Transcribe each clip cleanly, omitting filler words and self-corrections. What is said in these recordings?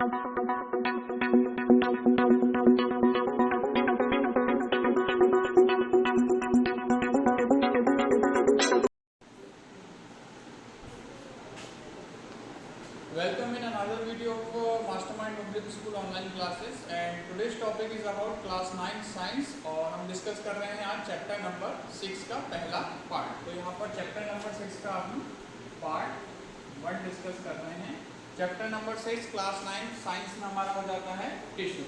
Welcome in another video of Mastermind Public School online classes, and today's topic is about class 9 science. और हम discuss कर रहे हैं आज चैप्टर नंबर 6 का पहला पार्ट। तो यहाँ पर चैप्टर नंबर 6 का हम पार्ट 1 डिस्कस कर रहे हैं। चैप्टर नंबर 6 क्लास 9 साइंस में हमारा हो जाता है टिश्यू।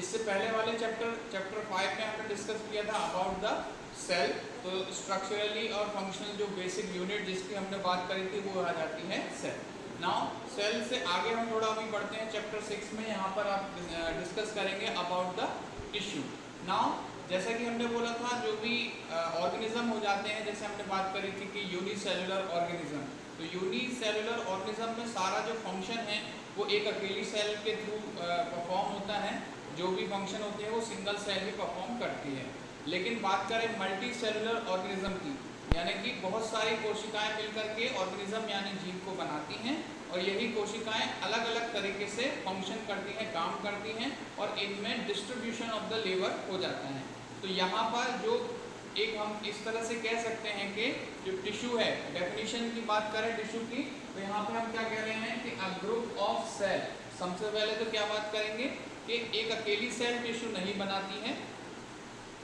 इससे पहले वाले चैप्टर 5 में हमने डिस्कस किया था अबाउट द सेल। तो स्ट्रक्चरली और फंक्शनल जो बेसिक यूनिट जिसकी हमने बात करी थी वो आ जाती है सेल। नाउ सेल से आगे हम थोड़ा अभी बढ़ते हैं चैप्टर 6 में। यहाँ पर आप डिस्कस करेंगे अबाउट द टिश्यू। नाउ जैसा कि हमने बोला था जो भी ऑर्गेनिज्म हो जाते हैं, जैसे हमने बात करी थी कि यूनिसेलुलर ऑर्गेनिज्म। तो यूनिसेलुलर ऑर्गेनिज्म में सारा जो फंक्शन है वो एक अकेली सेल के थ्रू परफॉर्म होता है। जो भी फंक्शन होते हैं वो सिंगल सेल ही परफॉर्म करती है। लेकिन बात करें मल्टी सेलुलर ऑर्गेनिज्म की, यानी कि बहुत सारी कोशिकाएं मिलकर के ऑर्गेनिज्म यानी जीव को बनाती हैं, और यही कोशिकाएं अलग अलग तरीके से फंक्शन करती हैं, काम करती हैं, और इनमें डिस्ट्रीब्यूशन ऑफ द लेबर हो जाता है। तो यहाँ पर जो एक हम इस तरह से कह सकते हैं कि जो टिश्यू है, डेफिनेशन की बात करें टिश्यू की, तो यहाँ पे हम क्या कह रहे हैं कि अ ग्रुप ऑफ सेल। सबसे पहले तो क्या बात करेंगे कि एक अकेली सेल टिश्यू नहीं बनाती है,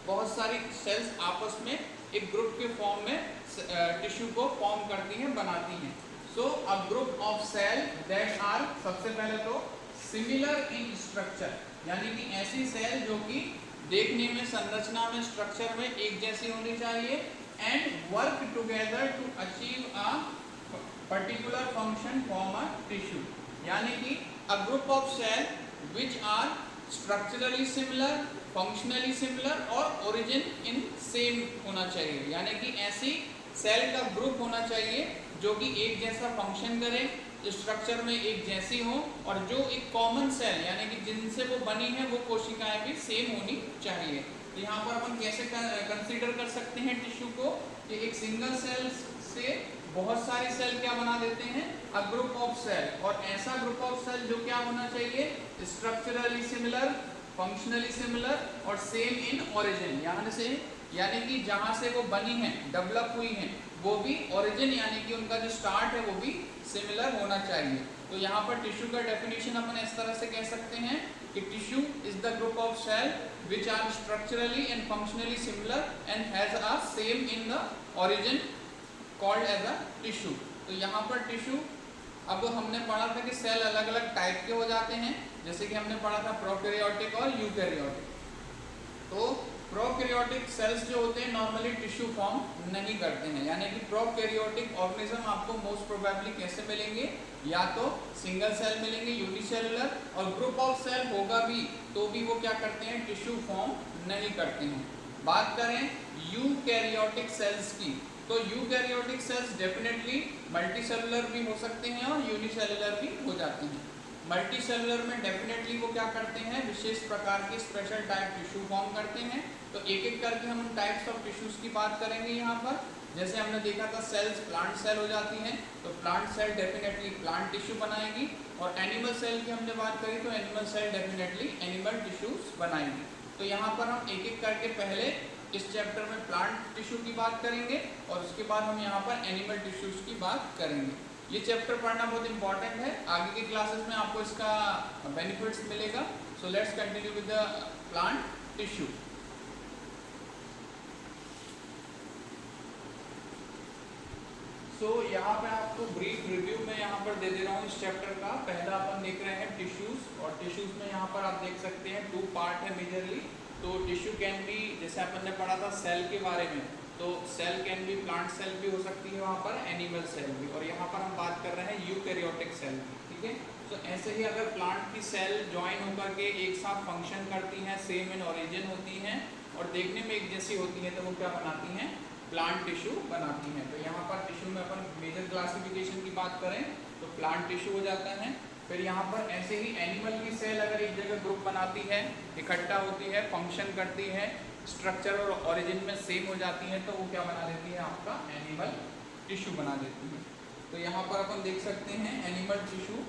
बहुत सारी सेल्स आपस में एक ग्रुप के फॉर्म में टिश्यू को फॉर्म करती हैं, बनाती हैं। So a group of cell that are, सबसे पहले तो सिमिलर इन स्ट्रक्चर, यानी कि ऐसी सेल जो कि देखने में, संरचना में, स्ट्रक्चर में एक जैसी होनी चाहिए, and work together to achieve a particular function form a tissue. यानी कि a group of cell which are structurally similar, functionally similar और ओरिजिन इन सेम होना चाहिए। यानी कि ऐसी सेल का ग्रुप होना चाहिए जो कि एक जैसा फंक्शन करे, स्ट्रक्चर में एक जैसी हो, और जो एक कॉमन सेल यानी कि जिनसे वो बनी है वो कोशिकाएं भी सेम होनी चाहिए। तो यहाँ पर अपन कैसे कंसीडर कर सकते हैं टिश्यू को कि एक सिंगल सेल से बहुत सारी सेल क्या बना देते हैं, अ ग्रुप ऑफ सेल। और ऐसा ग्रुप ऑफ सेल जो क्या होना चाहिए, स्ट्रक्चरली सिमिलर, फंक्शनली सिमिलर और सेम इन ओरिजिन। यानी कि जहाँ से वो बनी है, डेवलप हुई है, वो भी ओरिजिन यानी कि उनका जो स्टार्ट है वो भी सिमिलर होना चाहिए। तो यहाँ पर टिश्यू का डेफिनेशन अपन इस तरह से कह सकते हैं कि tissue is the group of cell which are structurally and functionally similar and has a same in the origin called as a tissue. तो यहाँ पर टिश्यू, अब हमने पढ़ा था कि सेल अलग अलग टाइप के हो जाते हैं, जैसे कि हमने पढ़ा था प्रोकैरियोटिक और यूकैरियोटिक। तो प्रोकैरियोटिक सेल्स जो होते हैं नॉर्मली टिश्यू फॉर्म नहीं करते हैं, यानी कि प्रोकैरियोटिक ऑर्गेनिज्म आपको मोस्ट प्रोबेबली कैसे मिलेंगे, या तो सिंगल सेल मिलेंगे यूनिसेलुलर, और ग्रुप ऑफ सेल होगा भी तो भी वो क्या करते हैं, टिश्यू फॉर्म नहीं करते हैं। बात करें यूकैरियोटिक सेल्स की, तो यूकैरियोटिक सेल्स डेफिनेटली मल्टीसेलुलर भी हो सकते हैं और यूनिसेलुलर भी हो जाते हैं। मल्टीसेलुलर में डेफिनेटली वो क्या करते हैं, विशेष प्रकार के स्पेशल टाइप टिश्यू फॉर्म करते हैं। तो एक एक करके हम टाइप्स ऑफ टिश्यूज की बात करेंगे यहाँ पर। जैसे हमने देखा था सेल्स प्लांट सेल हो जाती हैं, तो plant cell definitely plant tissue बनाएगी, और एनिमल सेल की हमने बात करी तो animal cell definitely animal tissues बनाएंगी। तो यहाँ पर हम एक एक करके पहले इस चैप्टर में प्लांट टिश्यू की बात करेंगे, और उसके बाद हम यहाँ पर एनिमल टिश्यूज की बात करेंगे। ये चैप्टर पढ़ना बहुत इंपॉर्टेंट है, आगे की क्लासेस में आपको इसका बेनिफिट्स मिलेगा। So let's continue with the plant tissue. So यहाँ पे आपको ब्रीफ रिव्यू में यहाँ पर दे दे रहा हूँ इस चैप्टर का। पहला अपन देख रहे हैं टिश्यूज, और टिश्यूज में यहाँ पर आप देख सकते हैं 2 पार्ट है मेजरली। तो टिश्यू कैन बी, जैसे अपन ने पढ़ा था सेल के बारे में, तो cell can be plant cell भी हो सकती है वहाँ पर, एनिमल सेल भी, और यहाँ पर हम बात कर रहे हैं यूकैरियोटिक सेल की, ठीक है। तो ऐसे ही अगर प्लांट की सेल ज्वाइन होकर के एक साथ फंक्शन करती हैं, सेम इन ओरिजिन होती हैं और देखने में एक जैसी होती हैं, तो वो क्या बनाती हैं, प्लांट टिश्यू बनाती हैं। तो यहाँ पर टिश्यू में अपन मेजर क्लासिफिकेशन की बात करें तो प्लांट टिश्यू हो जाता है। फिर यहाँ पर ऐसे ही एनिमल की सेल अगर एक जगह ग्रुप बनाती है, इकट्ठा होती है, फंक्शन करती है, स्ट्रक्चर और ओरिजिन में सेम हो जाती है, तो वो क्या बना देती है, आपका एनिमल टिश्यू बना देती है। तो यहाँ पर अपन देख सकते हैं एनिमल टिश्यू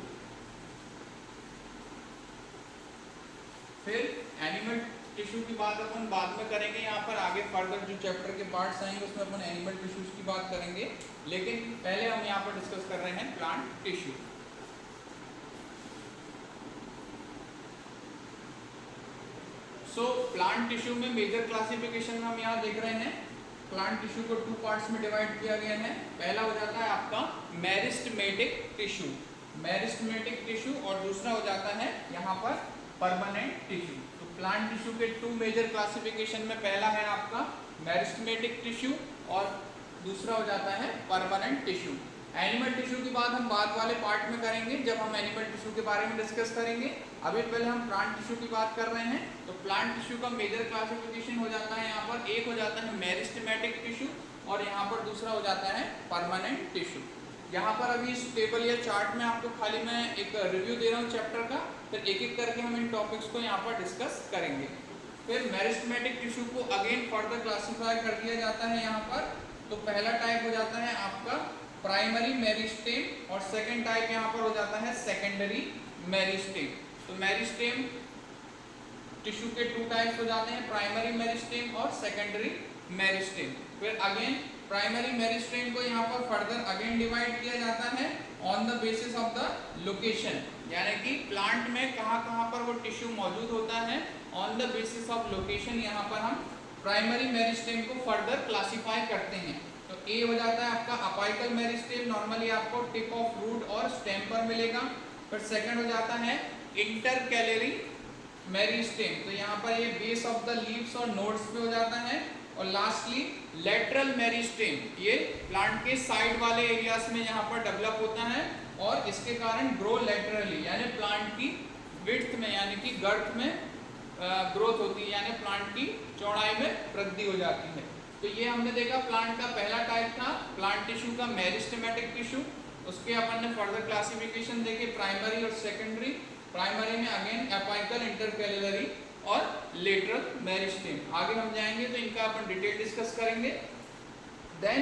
फिर एनिमल टिश्यू की बात अपन बाद में करेंगे, यहाँ पर आगे फर्दर जो चैप्टर के पार्ट्स आएंगे उसमें अपन एनिमल टिश्यूज की बात करेंगे, लेकिन पहले हम यहाँ पर डिस्कस कर रहे हैं प्लांट टिश्यू। सो प्लांट टिश्यू में मेजर क्लासिफिकेशन हम यहाँ देख रहे हैं। प्लांट टिश्यू को 2 पार्ट्स में डिवाइड किया गया है। पहला हो जाता है आपका मेरिस्टेमेटिक टिश्यू, मेरिस्टेमेटिक टिश्यू, और दूसरा हो जाता है यहाँ पर परमानेंट टिश्यू। तो प्लांट टिश्यू के 2 मेजर क्लासिफिकेशन में पहला है आपका मेरिस्टेमेटिक टिश्यू और दूसरा हो जाता है परमानेंट टिश्यू। एनिमल टिश्यू की बात हम बाद वाले पार्ट में करेंगे जब हम एनिमल टिश्यू के बारे में डिस्कस करेंगे। अभी पहले हम प्लांट टिश्यू की बात कर रहे हैं। तो प्लांट टिश्यू का मेजर क्लासिफिकेशन हो जाता है यहाँ पर, एक हो जाता है मेरिस्टेमेटिक टिश्यू और यहाँ पर दूसरा हो जाता है परमानेंट टिश्यू। यहाँ पर अभी इस टेबल या चार्ट में आपको खाली मैं एक रिव्यू दे रहा हूँ चैप्टर का, फिर एक एक करके हम इन टॉपिक्स को यहाँ पर डिस्कस करेंगे। फिर मेरिस्टेमेटिक टिश्यू को अगेन फर्दर क्लासीफाई कर दिया जाता है यहाँ पर। तो पहला टाइप हो जाता है आपका प्राइमरी मेरिस्टेम और सेकंड टाइप यहाँ पर हो जाता है सेकेंडरी मेरिस्टेम। तो मेरिस्टेम टिश्यू के 2 टाइप्स हो जाते हैं, प्राइमरी मेरिस्टेम और सेकेंडरी मेरिस्टेम। फिर अगेन प्राइमरी मेरिस्टेम को यहाँ पर फर्दर अगेन डिवाइड किया जाता है on the basis of the location, यानी कि प्लांट में कहाँ पर वो टिश्यू मौजूद होता है, on the basis of location यहाँ पर हम प्राइमरी मेरिस्टेम को फर्दर क्लासीफाई करते हैं। तो ए हो जाता है आपका अपाइकल मेरिस्टेम, नॉर्मली आपको टिप ऑफ रूट और स्टेम पर मिलेगा। फिर सेकंड हो जाता है इंटरकैलरी मेरिस्टेम, तो यहाँ पर ये बेस ऑफ द लीव्स और नोड्स पे हो जाता है। और लास्टली लेटरल मेरिस्टेम, ये प्लांट के साइड वाले एरियाज में यहाँ पर डेवलप होता है और इसके कारण ग्रो लेटरली, यानी प्लांट की विड्थ में यानी कि गर्थ में ग्रोथ होती है, यानी प्लांट की चौड़ाई में वृद्धि हो जाती है। तो ये हमने देखा प्लांट का पहला टाइप था प्लांट टिश्यू का मेरिस्टेमेटिक टिश्यू। उसके अपन ने फर्दर क्लासिफिकेशन देखे प्राइमरी और सेकेंडरी। प्राइमरी में अगेन एपाइकल, इंटरकैलरी और लेटरल मेरिस्टेम। आगे हम जाएंगे तो इनका अपन डिटेल डिस्कस करेंगे। देन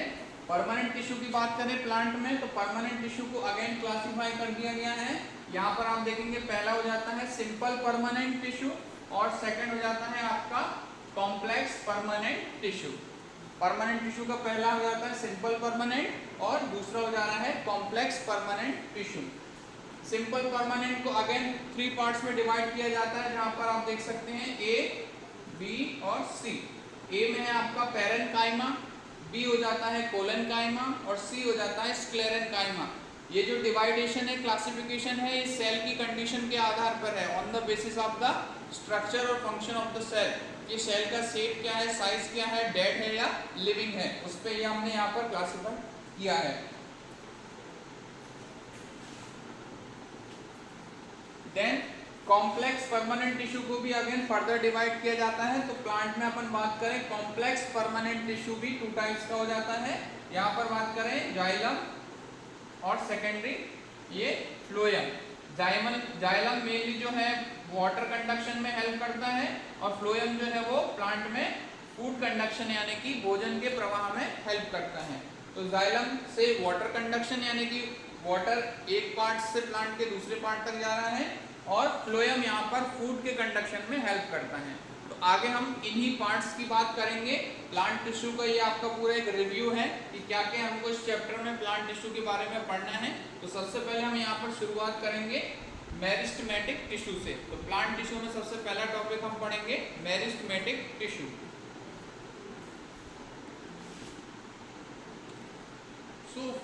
परमानेंट टिश्यू की बात करें प्लांट में, तो परमानेंट टिश्यू को अगेन क्लासीफाई कर दिया गया है। यहाँ पर आप देखेंगे पहला हो जाता है सिंपल परमानेंट टिश्यू और सेकंड हो जाता है आपका complex permanent tissue. Permanent tissue का पहला हो जाता है सिंपल परमानेंट और दूसरा हो जा रहा है complex permanent tissue. Simple permanent को अगेन 3 पार्ट्स में डिवाइड किया जाता है, जहां पर आप देख सकते हैं ए, बी और सी। ए में है आपका पैरेन्काइमा, बी हो जाता है कोलेनकाइमा और सी हो जाता है स्क्लेरेन्काइमा। ये जो डिवाइडेशन है, क्लासिफिकेशन है, ये सेल की कंडीशन के आधार पर है, on the basis of the structure और फंक्शन ऑफ द सेल। ये सेल का शेप क्या है, साइज क्या है, डेड है या लिविंग है, उस पर ये हमने यहाँ पर क्लासिफाई किया है। देन कॉम्प्लेक्स परमानेंट टिश्यू को भी अगेन फर्दर डिवाइड किया जाता है। तो प्लांट में अपन बात करें कॉम्प्लेक्स परमानेंट टिश्यू भी 2 टाइप्स का हो जाता है। यहाँ पर बात करें जाइलम और सेकेंडरी ये फ्लोएम। जाइलम मेनली जो है वाटर कंडक्शन में हेल्प करता है और फ्लोएम जो है वो प्लांट में फूड कंडक्शन यानी कि भोजन के प्रवाह में हेल्प करता है। तो जाइलम से वाटर कंडक्शन यानी कि वाटर एक पार्ट से प्लांट के दूसरे पार्ट तक जा रहा है और फ्लोएम यहाँ पर फूड के कंडक्शन में हेल्प करता है। तो आगे हम इन्हीं पार्ट्स की बात करेंगे। प्लांट टिश्यू का ये आपका पूरा एक रिव्यू है कि क्या क्या हमको इस चैप्टर में प्लांट टिश्यू के बारे में पढ़ना है। तो सबसे पहले हम यहाँ पर शुरुआत करेंगे मेरिस्टेमेटिक टिश्यू से। तो प्लांट टिश्यू में सबसे पहला टॉपिक हम पढ़ेंगे मेरिस्टेमेटिक टिश्यू।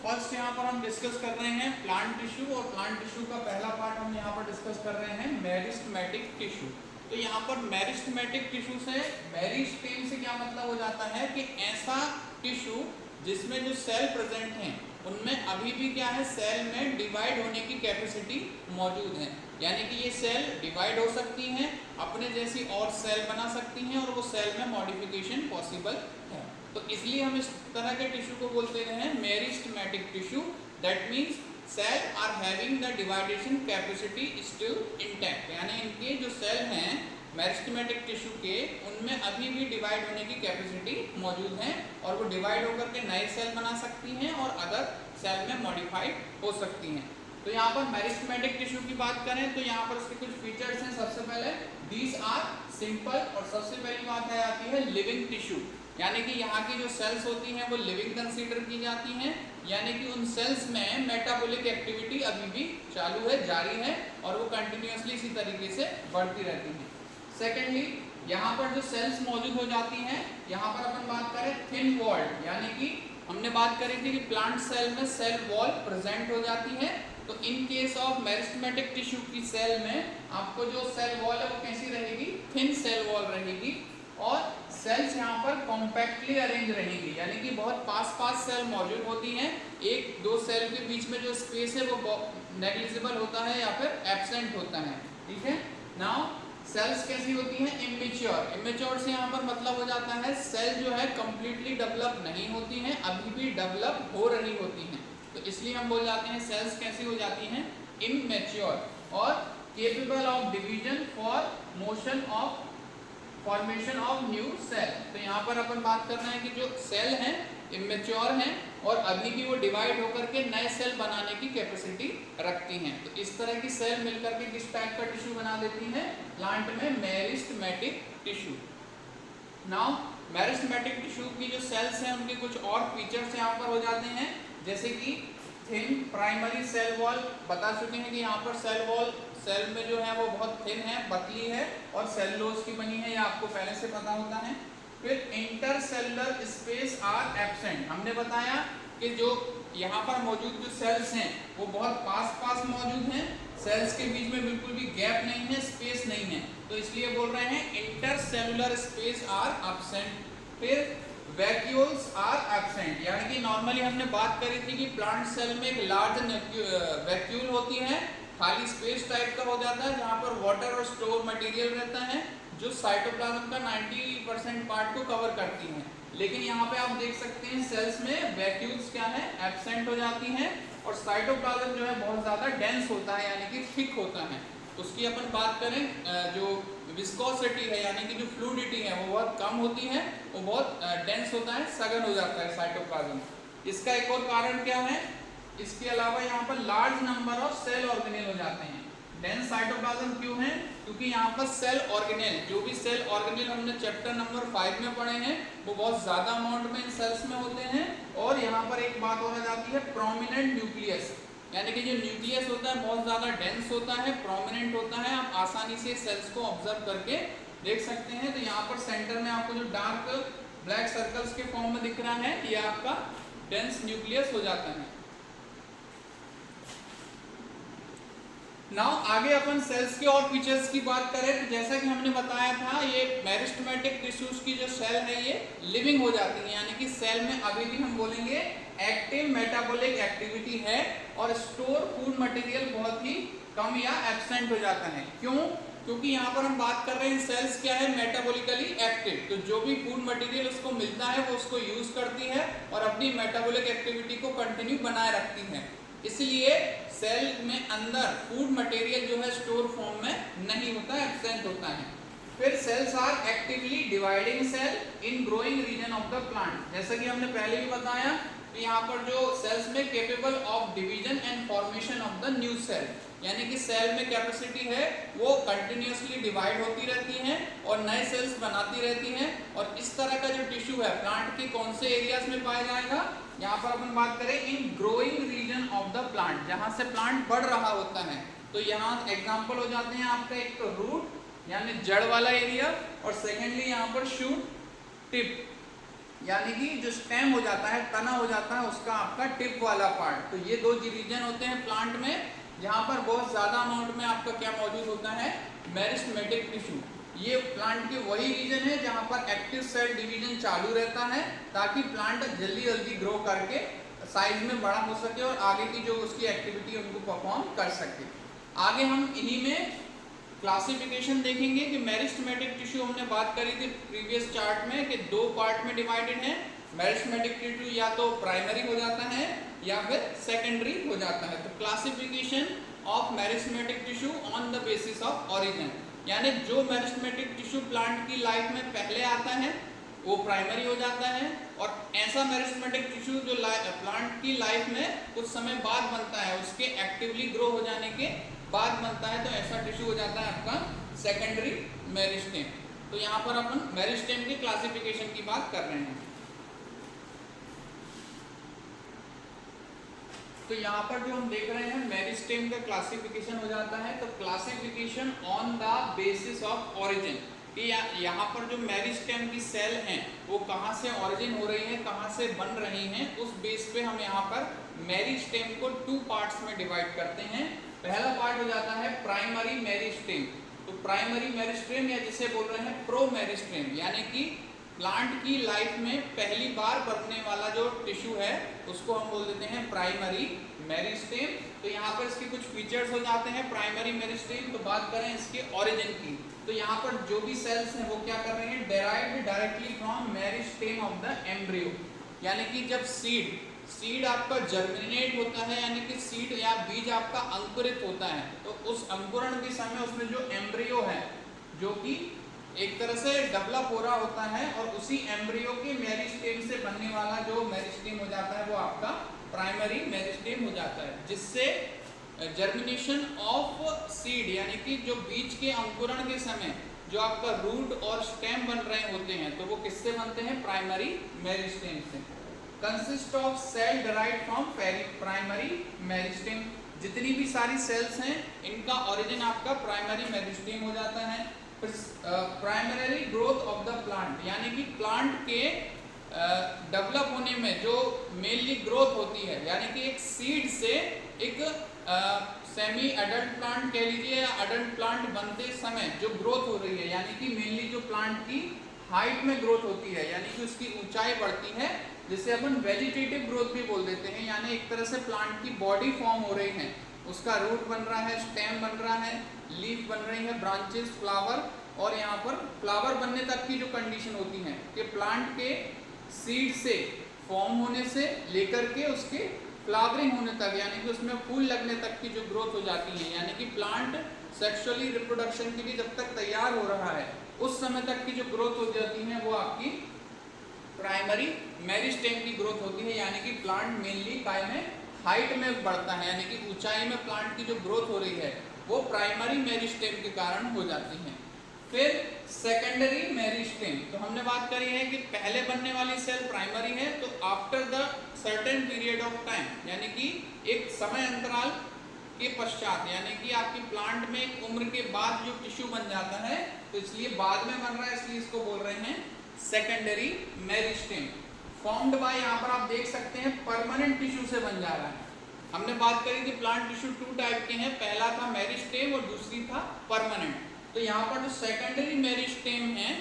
फर्स्ट यहाँ पर हम डिस्कस कर रहे हैं प्लांट टिश्यू और प्लांट टिश्यू का पहला पार्ट हम यहाँ पर डिस्कस कर रहे हैं मेरिस्टेमेटिक टिश्यू। तो यहाँ पर मेरिस्टेमेटिक टिश्यू से, मेरिस्टेम से क्या मतलब हो जाता है कि ऐसा टिश्यू जिसमें जो सेल प्रेजेंट हैं उनमें अभी भी क्या है, सेल में डिवाइड होने की कैपेसिटी मौजूद है, यानी कि ये सेल डिवाइड हो सकती हैं, अपने जैसी और सेल बना सकती हैं और वो सेल में मॉडिफिकेशन पॉसिबल है। तो इसलिए हम इस तरह के टिश्यू को बोलते हैं meristematic tissue. That means cell are having the division capacity still intact, यानी इनके जो सेल हैं मेरिस्टेमेटिक टिश्यू के, उनमें अभी भी डिवाइड होने की कैपेसिटी मौजूद है और वो डिवाइड होकर के नए सेल बना सकती हैं और अदर सेल में मॉडिफाइड हो सकती हैं। तो यहाँ पर मेरिस्टेमेटिक टिश्यू की बात करें तो यहाँ पर उसके कुछ फीचर्स हैं। सबसे पहले दीज आर सिंपल, और सबसे पहली बात है आती है लिविंग टिश्यू, यानी कि यहाँ की जो सेल्स होती हैं वो लिविंग कंसीडर की जाती हैं, यानी कि उन सेल्स में मेटाबॉलिक एक्टिविटी अभी भी चालू है, जारी है, और वो कंटिन्यूसली इसी तरीके से बढ़ती रहती हैं। सेकेंडली, यहाँ पर जो सेल्स मौजूद हो जाती हैं, यहाँ पर अपन बात करें थिन वॉल्ड, यानी कि हमने बात करी थी कि प्लांट सेल में सेल वॉल प्रेजेंट हो जाती है। तो in case of meristematic tissue की सेल में आपको जो सेल वॉल है वो कैसी रहेगी, थिन सेल वॉल रहेगी, और सेल्स यहाँ पर कॉम्पैक्टली अरेंज रहेंगी, यानी कि बहुत पास पास सेल मौजूद होती हैं। एक दो सेल के बीच में जो स्पेस है वो नेग्लिजिबल होता है या फिर एब्सेंट होता है। ठीक है। नाउ सेल्स कैसी होती हैं, इमेच्योर। इमेच्योर से यहाँ पर मतलब हो जाता है सेल जो है कंप्लीटली डेवलप नहीं होती हैं, अभी भी डेवलप हो रही होती हैं, तो इसलिए हम बोल जाते हैं सेल्स कैसी हो जाती हैं, इमेच्योर, और capable of division for motion of formation of new cell. तो यहाँ पर अपन बात कर रहे हैं कि जो सेल हैं इमेच्योर हैं और अभी भी वो डिवाइड होकर के नए सेल बनाने की कैपेसिटी रखती हैं। तो इस तरह की सेल मिलकर के किस टाइप का टिश्यू बना देती हैं, प्लांट में meristematic tissue. Now meristematic tissue की जो सेल्स हैं उनके कुछ और फीचर्स यहाँ पर हो जाते हैं, जैसे कि थिन प्राइमरी सेल वॉल, बता चुके हैं कि यहाँ पर सेल वॉल सेल में जो है वो बहुत थिन है, पतली है और सेलुलोज की बनी है, ये आपको पहले से पता होता है। फिर इंटरसेलुलर स्पेस आर एब्सेंट, हमने बताया कि जो यहाँ पर मौजूद जो सेल्स हैं वो बहुत पास पास मौजूद हैं, सेल्स के बीच में बिल्कुल भी गैप नहीं है, स्पेस नहीं है, तो इसलिए बोल रहे हैं इंटरसेलुलर स्पेस आर एब्सेंट। फिर वैक्यूल्स आर एब्सेंट, यानी कि नॉर्मली हमने बात करी थी कि प्लांट सेल में एक लार्ज वैक्यूल होती है, खाली स्पेस टाइप का हो जाता है जहाँ पर वाटर और स्टोर मटेरियल रहता है जो साइटोप्लाज्म का 90% पार्ट को कवर करती हैं। लेकिन यहाँ पे आप देख सकते हैं सेल्स में वैक्यूल्स क्या है, एब्सेंट हो जाती हैं, और साइटोप्लाज्म जो है बहुत ज़्यादा डेंस होता है, यानी कि थिक होता है। उसकी अपन बात करें जो विस्कोसिटी है, यानी कि जो फ्लूइडिटी है वो बहुत कम होती है, वो बहुत डेंस होता है, सघन हो जाता है साइटोप्लाज्म। इसका एक और कारण क्या है, इसके अलावा यहाँ पर large number of cell organelle हो जाते हैं। डेंस साइटोप्लाज्म क्यों है, क्योंकि यहाँ पर सेल ऑर्गेनेल, जो भी सेल ऑर्गेनेल हमने चैप्टर नंबर 5 में पढ़े हैं वो बहुत ज़्यादा अमाउंट में इन सेल्स में होते हैं। और यहाँ पर एक बात और आ जाती है प्रोमिनेंट न्यूक्लियस, यानी कि जो न्यूक्लियस होता है बहुत ज़्यादा डेंस होता है, प्रोमिनेंट होता है, आप आसानी से सेल्स को ऑब्जर्व करके देख सकते हैं। तो यहाँ पर सेंटर में आपको जो डार्क ब्लैक सर्कल्स के फॉर्म में दिख रहा है ये आपका डेंस न्यूक्लियस हो जाता है। नाउ आगे अपन सेल्स के और फीचर्स की बात करें तो जैसा कि हमने बताया था ये मेरिस्टेमेटिक टिश्यूज की जो सेल है ये लिविंग हो जाती है, यानी कि सेल में अभी भी हम बोलेंगे एक्टिव मेटाबॉलिक एक्टिविटी है, और स्टोर फूड मटेरियल बहुत ही कम या एब्सेंट हो जाता है। क्यों, क्योंकि यहाँ पर हम बात कर रहे हैं सेल्स क्या है, मेटाबॉलिकली एक्टिव, तो जो भी फूड मटेरियल उसको मिलता है वो उसको यूज करती है और अपनी मेटाबॉलिक एक्टिविटी को कंटिन्यू बनाए रखती है। इसलिए सेल में अंदर फूड मटेरियल जो है स्टोर फॉर्म में नहीं होता, एब्सेंट होता है। फिर cells are actively dividing cell in growing region of the plant, जैसा कि हमने पहले भी बताया कि यहाँ पर जो सेल्स में capable of division and formation of the new cell, यानी कि सेल में कैपेसिटी है वो कंटिन्यूसली डिवाइड होती रहती हैं और नए सेल्स बनाती रहती हैं। और इस तरह का जो टिश्यू है प्लांट के कौन से एरियाज में पाया जाएगा, यहाँ पर अपन बात करें in growing region of the plant, जहाँ से प्लांट बढ़ रहा होता है। तो यहाँ एग्जाम्पल हो जाते हैं आपका एक तो रूट यानी जड़ वाला एरिया, और सेकेंडली यहाँ पर शूट टिप, यानी कि जो स्टेम हो जाता है, तना हो जाता है, उसका आपका टिप वाला पार्ट। तो ये दो रीजन होते हैं प्लांट में जहाँ पर बहुत ज़्यादा अमाउंट में आपका क्या मौजूद होता है, मेरिस्टेमेटिक टिश्यू। ये प्लांट के वही रीजन है जहाँ पर एक्टिव सेल डिवीजन चालू रहता है ताकि प्लांट जल्दी जल्दी ग्रो करके साइज में बड़ा हो सके और आगे की जो उसकी एक्टिविटी उनको परफॉर्म कर सके। आगे हम इन्हीं में क्लासिफिकेशन देखेंगे कि मेरिस्टेमेटिक टिश्यू हमने बात करी थी प्रीवियस चार्ट में कि दो पार्ट में डिवाइडेड है। मेरिस्टेमेटिक टिश्यू या तो प्राइमरी हो जाता है या फिर सेकेंडरी हो जाता है। तो classification of meristematic tissue on the basis of origin, यानी जो मेरिस्टेमेटिक टिश्यू प्लांट की लाइफ में पहले आता है वो प्राइमरी हो जाता है। और ऐसा मेरिस्टेमेटिक टिश्यू जो प्लांट की लाइफ में कुछ समय बाद बनता है, उसके एक्टिवली ग्रो हो जाने के बाद बनता है, तो ऐसा टिश्यू हो जाता है आपका सेकेंडरी मेरिस्टेम। तो यहाँ पर अपन मेरिस्टेम के क्लासिफिकेशन की बात कर रहे हैं। तो यहाँ पर जो हम देख रहे हैं मेरिस्टेम का क्लासिफिकेशन हो जाता है। तो classification on the basis of origin, कि यहाँ पर जो मेरिस्टेम की सेल हैं वो कहाँ से ओरिजिन हो रही है, कहाँ से बन रही हैं, उस बेस पे हम यहाँ पर मेरिस्टेम को 2 पार्ट्स में डिवाइड करते हैं। पहला पार्ट हो जाता है प्राइमरी मेरिस्टेम। तो प्राइमरी मेरिस्टेम या जिसे बोल रहे हैं प्रो मेरिस्टेम, यानी कि प्लांट की लाइफ में पहली बार बनने वाला जो टिश्यू है उसको हम बोल देते हैं प्राइमरी मेरिस्टेम। तो यहाँ पर इसके कुछ फीचर्स हो जाते हैं प्राइमरी मेरिस्टेम। तो बात करें इसके ओरिजिन की, तो यहाँ पर जो भी सेल्स हैं वो क्या कर रहे हैं, derived directly from meristem of the embryo, यानी कि जब सीड आपका जर्मिनेट होता है, यानी कि सीड या बीज आपका अंकुरित होता है, तो उस अंकुरण के समय उसमें जो एम्ब्रियो है जो कि एक तरह से डेवलप हो रहा होता है, और उसी एम्ब्रियो के मेरिस्टेम से बनने वाला जो मेरिस्टेम हो जाता है वो आपका प्राइमरी मेरिस्टेम हो जाता है, जिससे जर्मिनेशन ऑफ सीड, यानी कि जो बीज के अंकुरण के समय जो आपका रूट और स्टेम बन रहे होते हैं तो वो किससे बनते हैं, प्राइमरी मेरिस्टेम से। Consist of cell derived from primary meristem, जितनी भी सारी सेल्स हैं इनका ओरिजिन आपका प्राइमरी मेरिस्टेम हो जाता है। Primary growth of the plant, यानी कि प्लांट के डेवलप होने में जो मेनली ग्रोथ होती है, यानी कि एक सीड से एक सेमी एडल्ट प्लांट कह लीजिए या एडल्ट प्लांट बनते समय जो ग्रोथ हो रही है, यानी कि मेनली जो प्लांट की हाइट में ग्रोथ होती है, यानी कि उसकी ऊंचाई बढ़ती है, जिसे अपन वेजिटेटिव ग्रोथ भी बोल देते हैं। यानी एक तरह से प्लांट की बॉडी फॉर्म हो रही है, उसका रूट बन रहा है, स्टेम बन रहा है, लीफ बन रही है, ब्रांचेस, फ्लावर, और यहाँ पर फ्लावर बनने तक की जो कंडीशन होती है कि प्लांट के सीड से फॉर्म होने से लेकर के उसके फ्लावरिंग होने तक, यानी कि उसमें फूल लगने तक की जो ग्रोथ हो जाती है, यानी कि प्लांट सेक्सुअली रिप्रोडक्शन के लिए जब तक तैयार हो रहा है उस समय तक की जो ग्रोथ हो जाती है वो आपकी प्राइमरी मेरिस्टेम की ग्रोथ होती है। यानी कि प्लांट मेनली काय में हाइट में बढ़ता है, यानी कि ऊंचाई में प्लांट की जो ग्रोथ हो रही है वो प्राइमरी मेरिस्टेम के कारण हो जाती है। फिर सेकेंडरी मेरिस्टेम, तो हमने बात करी है कि पहले बनने वाली सेल प्राइमरी है, तो after the certain period of time, यानी कि एक समय अंतराल के पश्चात, यानी कि आपकी प्लांट में एक उम्र के बाद जो टिश्यू बन जाता है, तो इसलिए बाद में बन रहा है इसलिए इसको बोल रहे हैं सेकेंडरी मेरिस्टेम। फॉर्म्ड बाय, यहाँ पर आप देख सकते हैं परमानेंट टिश्यू से बन जा रहा है। हमने बात करी थी प्लांट टिश्यू 2 टाइप के हैं, पहला था मेरिस्टेम और दूसरी था परमानेंट। तो यहाँ पर जो सेकेंडरी मेरिस्टेम है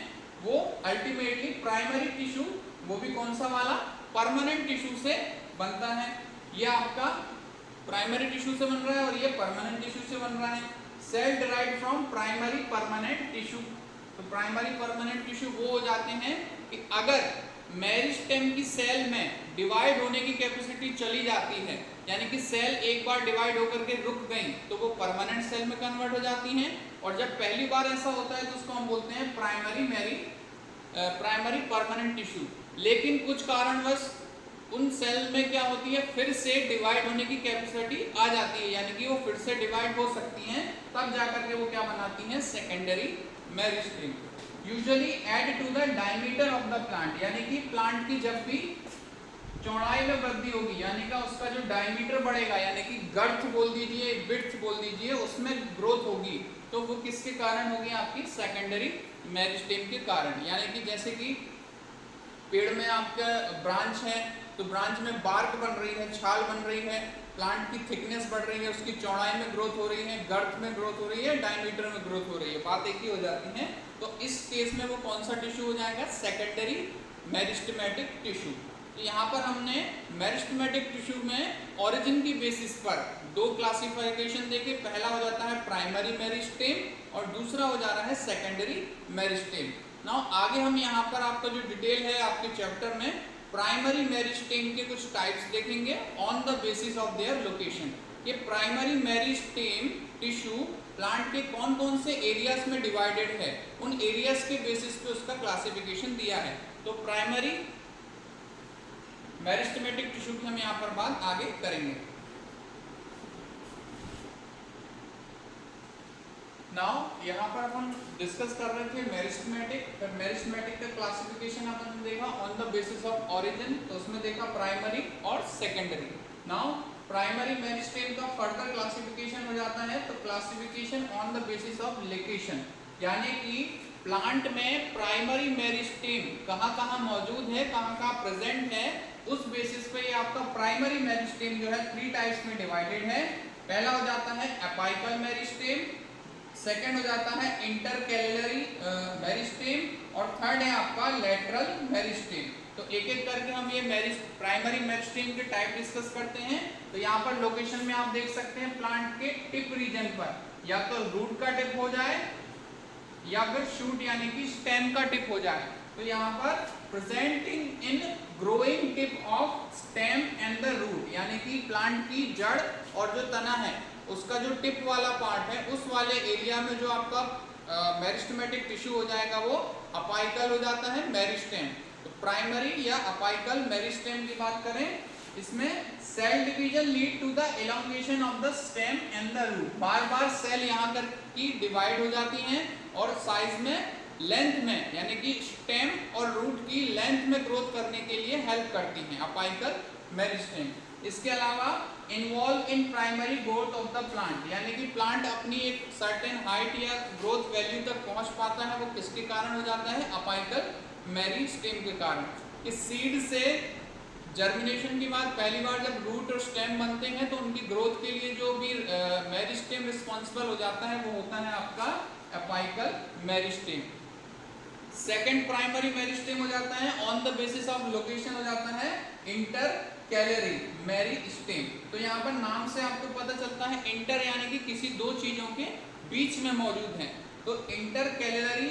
वो अल्टीमेटली प्राइमरी टिश्यू, वो भी कौन सा वाला, परमानेंट टिश्यू से बनता है। ये आपका प्राइमरी टिश्यू से बन रहा है और ये परमानेंट टिश्यू से बन रहा है। Cell derived from primary permanent tissue, तो प्राइमरी परमानेंट टिश्यू वो हो जाते हैं कि अगर मेरिस्टेम की सेल में डिवाइड होने की कैपेसिटी चली जाती है, यानी कि सेल एक बार डिवाइड होकर के रुक गई तो वो परमानेंट सेल में कन्वर्ट हो जाती हैं, और जब पहली बार ऐसा होता है तो उसको हम बोलते हैं प्राइमरी परमानेंट टिश्यू। लेकिन कुछ कारणवश उन सेल में क्या होती है, फिर से डिवाइड होने की कैपेसिटी आ जाती है, यानी कि वो फिर से डिवाइड हो सकती हैं, तब जाकर के वो क्या बनाती हैं, secondary meristem. Usually add to the diameter of the plant, यानी कि प्लांट की जब भी चौड़ाई में वृद्धि होगी, यानी कि उसका जो डायमीटर बढ़ेगा, यानी कि गर्थ बोल दीजिए, विड्थ बोल दीजिए, उसमें ग्रोथ होगी, तो वो किसके कारण होगी, आपकी सेकेंडरी मेरिस्टेम के कारण। यानी कि जैसे कि पेड़ में आपका ब्रांच है तो ब्रांच में बार्क बन रही है, छाल बन रही है, प्लांट की थिकनेस बढ़ रही है, उसकी चौड़ाई में ग्रोथ हो रही है, गर्थ में ग्रोथ हो रही है, डायमीटर में ग्रोथ हो रही है, बात एक ही हो जाती है। तो इस केस में वो कौन सा टिश्यू हो जाएगा, सेकेंडरी मेरिस्टेमेटिक टिश्यू। तो यहाँ पर हमने मेरिस्टेमेटिक टिश्यू में ओरिजिन की बेसिस पर 2 क्लासिफिकेशन देखे, पहला हो जाता है प्राइमरी मेरिस्टेम और दूसरा हो जा रहा है सेकेंडरी मेरिस्टेम। नाउ आगे हम यहाँ पर आपका जो डिटेल है आपके चैप्टर में प्राइमरी मेरिस्टेम के कुछ टाइप्स देखेंगे on the basis of their location. ये प्राइमरी मेरिस्टेम टिश्यू प्लांट के कौन कौन से एरियाज में डिवाइडेड है, उन एरियाज के बेसिस पे उसका क्लासिफिकेशन दिया है। तो प्राइमरी मेरिस्टेमेटिक टिश्यू की हम यहाँ पर बात आगे करेंगे। नाउ यहाँ पर हम डिस्कस कर रहे थे मेरिस्टेमेटिक, फिर मेरिस्टेमेटिक का क्लासिफिकेशन अपन देखा on the basis of origin, तो उसमें देखा प्राइमरी और सेकेंडरी। नाउ प्राइमरी मेरिस्टेम का फर्दर क्लासिफिकेशन हो जाता है, तो classification on the basis of location, यानी कि प्लांट में प्राइमरी मेरिस्टेम कहाँ कहाँ मौजूद है, कहाँ कहाँ प्रेजेंट है, उस बेसिस पे ये आपका प्राइमरी मेरिस्टेम जो है 3 टाइप्स में डिवाइडेड है। पहला हो जाता है अपाइकल मेरिस्टेम, सेकेंड हो जाता है इंटरकैलरी मेरिस्टेम और थर्ड है आपका लेटरल मेरिस्टेम। तो एक एक करके हम ये प्राइमरी मेरिस्टेम के टाइप डिस्कस करते हैं। तो यहाँ पर लोकेशन में आप देख सकते हैं प्लांट के टिप रीजन पर या तो रूट का टिप हो जाए या फिर शूट यानी कि स्टेम का टिप हो जाए। तो यहाँ पर presenting in growing tip of stem and the root, यानी कि प्लांट की जड़ और जो तना है उसका जो टिप वाला पार्ट है उस वाले एरिया में जो आपका मेरिस्टेमेटिक टिश्यू हो जाएगा वो अपाइकल हो जाता है मेरिस्टेम। तो प्राइमरी या अपाइकल मेरिस्टेम की बात करें, इसमें cell division lead to the elongation of the stem and the root, बार बार सेल यहाँ कर की डिवाइड हो जाती हैं और साइज में लेंथ में यानी कि स्टेम और रूट की लेंथ में ग्रोथ करने के लिए हेल्प करती हैं अपाइकल मेरिस्टेम। इसके अलावा involve in primary growth of the plant, यानी कि प्लांट अपनी एक सर्टेन हाइट या ग्रोथ वैल्यू तक पहुंच पाता है, वो किसके कारण हो जाता है, अपाइकल मेरिस्टेम के कारण। इस सीड से जर्मिनेशन की बात, पहली बार जब रूट और स्टेम बनते हैं तो उनकी ग्रोथ के लिए जो भी मेरिस्टेम रिस्पॉन्सिबल हो जाता है वो होता है आपका apical meristem. Second primary meristem हो जाता है on the basis of location हो जाता है इंटरकैलरी मेरिस्टेम। तो यहाँ पर नाम से आपको पता चलता है इंटर यानी कि किसी दो चीजों के बीच में मौजूद है। तो इंटरकैलरी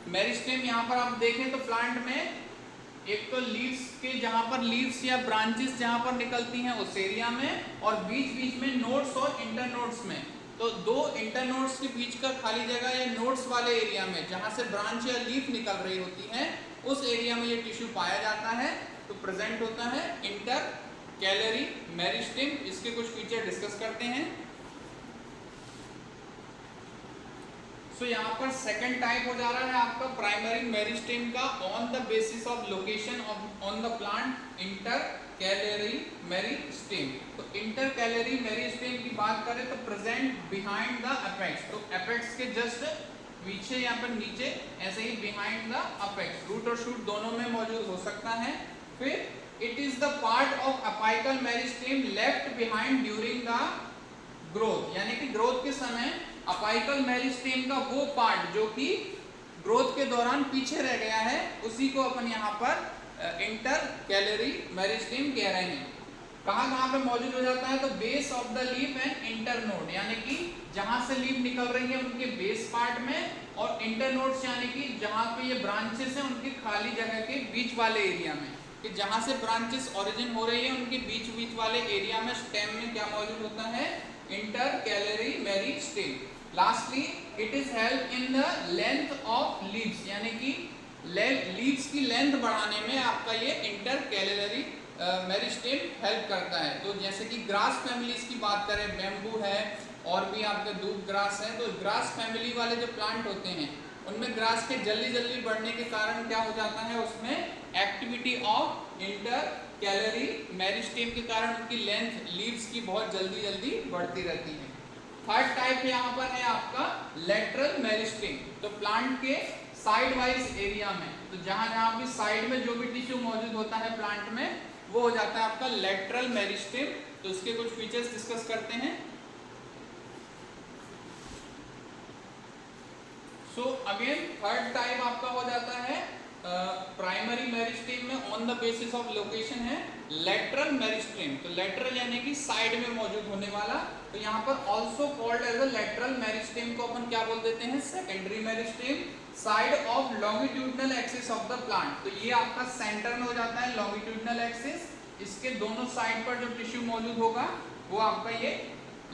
मेरिस्टेम यहाँ पर आप देखें तो प्लांट में एक तो लीव्स के जहाँ पर लीव्स या ब्रांचेस जहाँ पर निकलती हैं उस एरिया में, और बीच बीच में नोड्स और इंटरनोड्स में। तो दो इंटरनोड्स के बीच का खाली जगह या नोड्स वाले एरिया में जहाँ से ब्रांच या लीफ निकल रही होती है उस एरिया में ये टिश्यू पाया जाता है, तो प्रेजेंट होता है इंटरकैलरी मेरिस्टेम। इसके कुछ फीचर डिस्कस करते हैं। सो यहाँ पर सेकंड टाइप हो जा रहा है आपका प्राइमरी मेरिस्टेम का on the basis of location on the plant intercalary meristem. तो इंटरकैलरी मेरिस्टेम की बात करें तो प्रेजेंट बिहाइंड द अपेक्स, तो अपेक्स के जस्ट पीछे या पर नीचे, ऐसे ही बिहाइंड द अपेक्स, रूट और शूट दोनों में मौजूद हो सकता है। फिर it is the part of apical meristem left behind during the growth, यानी कि ग्रोथ के समय अपाइकल मेरिस्टेम का वो पार्ट जो कि ग्रोथ के दौरान पीछे रह गया है उसी को अपन यहाँ पर इंटरकैलरी मेरिस्टेम कह रहे हैं। कहाँ पे मौजूद हो जाता है, तो base of the leaf and internode, यानी कि जहां से लीफ निकल रही है उनके बेस पार्ट में, और इंटरनोड्स यानी कि जहां पे ये ब्रांचेस हैं उनकी खाली जगह के बीच वाले एरिया में, कि जहां से ब्रांचेस ओरिजिन हो रही है उनके बीच वाले एरिया में स्टेम में क्या मौजूद होता है, intercalary meristem. Lastly it is help in the length of leaves, यानी कि लीव्स की लेंथ बढ़ाने में आपका ये इंटरकैलरी मेरिस्टेम हेल्प करता है। तो जैसे कि ग्रास फैमिलीज की बात करें, बेम्बू है और भी आपके दूब ग्रास है, तो ग्रास फैमिली वाले जो प्लांट होते हैं उनमें ग्रास के जल्दी बढ़ने के कारण क्या हो जाता है, उसमें एक्टिविटी ऑफ इंटरकैलरी मेरिस्टेम के कारण उनकी लेंथ लीव्स की बहुत जल्दी बढ़ती रहती है। थर्ड टाइप यहाँ पर है आपका लेटरल मेरिस्टेम। तो प्लांट के साइड वाइज एरिया में, तो जहां भी साइड में जो भी टिश्यू मौजूद होता है प्लांट में वो हो जाता है आपका लेटरल मेरिस्टेम। तो इसके कुछ फीचर्स डिस्कस करते हैं। सो अगेन थर्ड टाइप आपका हो जाता है प्राइमरी मेरिस्टेम में on the basis of location है लेटरल मेरिस्टेम। तो लेटरल यानी कि साइड में मौजूद होने वाला, तो यहाँ पर also called as a lateral meristem को अपन क्या बोल देते हैं, secondary meristem. Side of longitudinal axis of the plant, तो ये आपका सेंटर में हो जाता है लॉन्गिट्यूडनल एक्सिस, इसके दोनों साइड पर जो टिश्यू मौजूद होगा वो आपका ये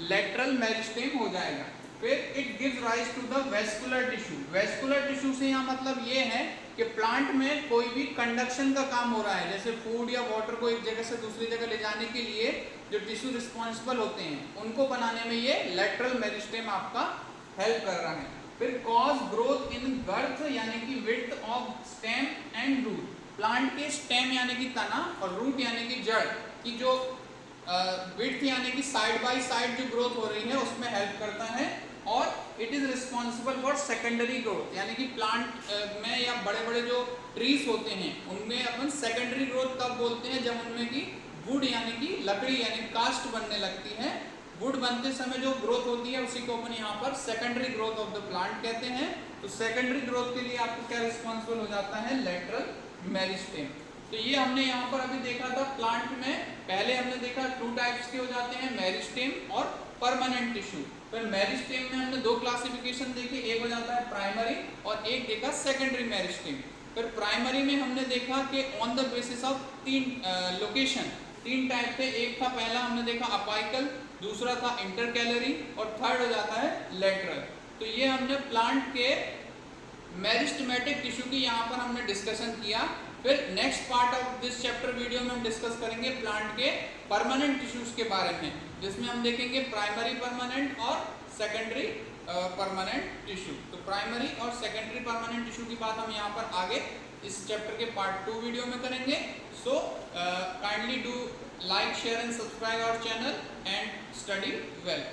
लेटरल मेरिस्टेम हो जाएगा। फिर it gives rise to the vascular tissue. Vascular tissue से यहाँ मतलब ये है कि प्लांट में कोई भी कंडक्शन का काम हो रहा है, जैसे फूड या वाटर को एक जगह से दूसरी जगह ले जाने के लिए जो टिश्यू रिस्पॉन्सिबल होते हैं उनको बनाने में ये लेटरल मेरिस्टेम आपका हेल्प कर रहा है। फिर कॉज ग्रोथ इन गर्थ यानी कि width of stem and root. Plant के स्टेम यानी कि तना और रूट यानी कि जड़ की जो विड्थ यानी कि साइड बाय साइड जो ग्रोथ हो रही है उसमें हेल्प करता है। और it is responsible for secondary growth यानी कि प्लांट में या बड़े बड़े जो ट्रीज होते हैं उनमें अपन सेकेंडरी ग्रोथ तब बोलते हैं जब उनमें की वुड यानी कि लकड़ी यानी कास्ट बनने लगती है। वुड बनते समय जो ग्रोथ होती है उसी को अपन यहाँ पर secondary growth of the plant कहते हैं। तो सेकेंडरी ग्रोथ के लिए आपको क्या रिस्पॉन्सिबल हो जाता है, लेटरल मेरिस्टेम। तो ये हमने यहाँ पर अभी देखा था प्लांट में। पहले हमने देखा 2 टाइप्स के हो जाते हैं, मेरिस्टेम और परमानेंट टिश्यू। फिर मेरिस्टेम में हमने 2 क्लासिफिकेशन देखे, एक हो जाता है प्राइमरी और एक देखा सेकेंडरी मेरिस्टेम। फिर प्राइमरी में हमने देखा कि on the basis of 3 location 3 type थे। एक था पहला हमने देखा अपाइकल, दूसरा था इंटरकैलरी और थर्ड हो जाता है लेटरल। तो ये हमने प्लांट के मेरिस्टेमेटिक टिश्यू की यहाँ पर हमने डिस्कशन किया। फिर next part of this chapter video में हम डिस्कस करेंगे प्लांट के परमानेंट टिश्यूज के बारे में, जिसमें हम देखेंगे प्राइमरी परमानेंट और सेकेंडरी परमानेंट टिश्यू। तो प्राइमरी और सेकेंडरी परमानेंट टिश्यू की बात हम यहाँ पर आगे इस चैप्टर के पार्ट 2 वीडियो में करेंगे। So kindly do like, share and subscribe our channel and study well.